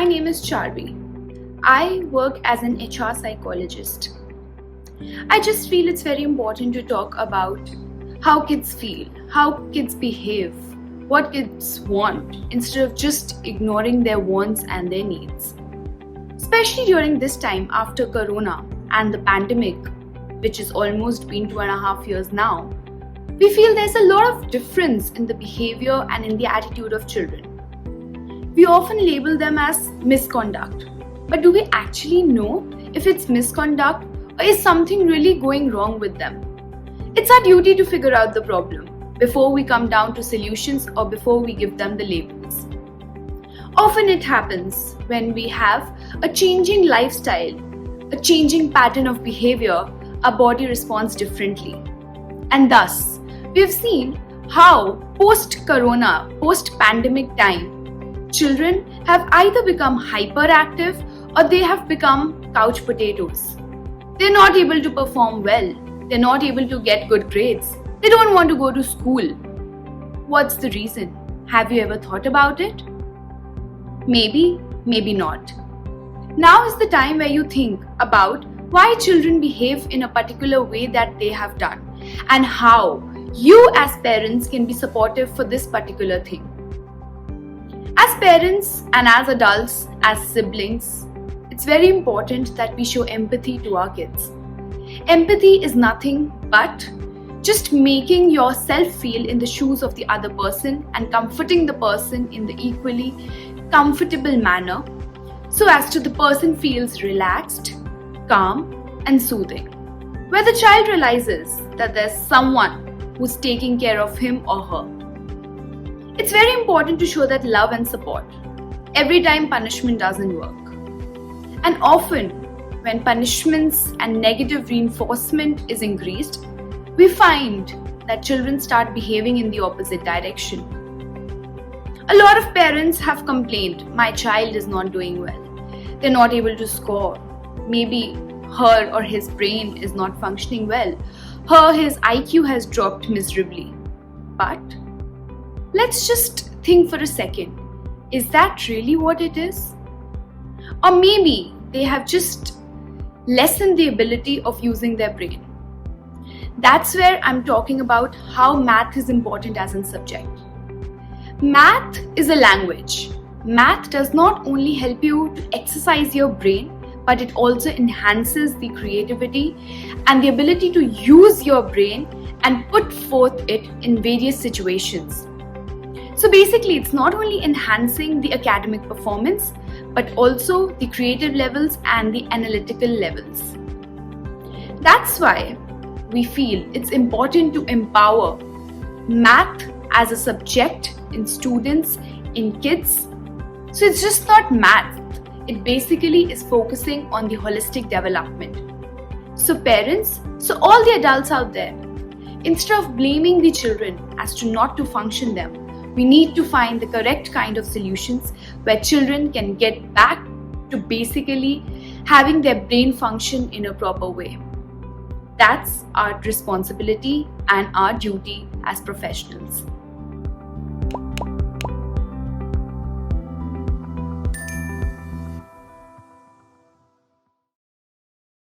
My name is Charvi. I work as an HR psychologist. I just feel it's very important to talk about how kids feel, how kids behave, what kids want, instead of just ignoring their wants and their needs. Especially during this time after Corona and the pandemic, which is almost been 2.5 years now, we feel there's a lot of difference in the behavior and in the attitude of children. We often label them as misconduct. But do we actually know if it's misconduct or is something really going wrong with them? It's our duty to figure out the problem before we come down to solutions or before we give them the labels. Often it happens when we have a changing lifestyle, a changing pattern of behavior, our body responds differently. And thus, we've seen how post-corona, post-pandemic time, children have either become hyperactive or they have become couch potatoes. They're not able to perform well. They're not able to get good grades. They don't want to go to school. What's the reason? Have you ever thought about it? Maybe, maybe not. Now is the time where you think about why children behave in a particular way that they have done and how you as parents can be supportive for this particular thing. As parents and as adults, as siblings, it's very important that we show empathy to our kids. Empathy is nothing but just making yourself feel in the shoes of the other person and comforting the person in the equally comfortable manner so as to the person feels relaxed, calm and soothing. Where the child realizes that there's someone who's taking care of him or her. It's very important to show that love and support every time punishment doesn't work. And often, when punishments and negative reinforcement is increased, we find that children start behaving in the opposite direction. A lot of parents have complained, my child is not doing well. They're not able to score. Maybe her or his brain is not functioning well. His IQ has dropped miserably. But let's just think for a second. Is that really what it is? Or maybe they have just lessened the ability of using their brain. That's where I'm talking about how math is important as a subject. Math is a language. Math does not only help you to exercise your brain, but it also enhances the creativity and the ability to use your brain and put forth it in various situations. So basically, it's not only enhancing the academic performance, but also the creative levels and the analytical levels. That's why we feel it's important to empower math as a subject in students, in kids. So it's just not math. It basically is focusing on the holistic development. So parents, so all the adults out there, instead of blaming the children as to not to function them, we need to find the correct kind of solutions where children can get back to basically having their brain function in a proper way. That's our responsibility and our duty as professionals.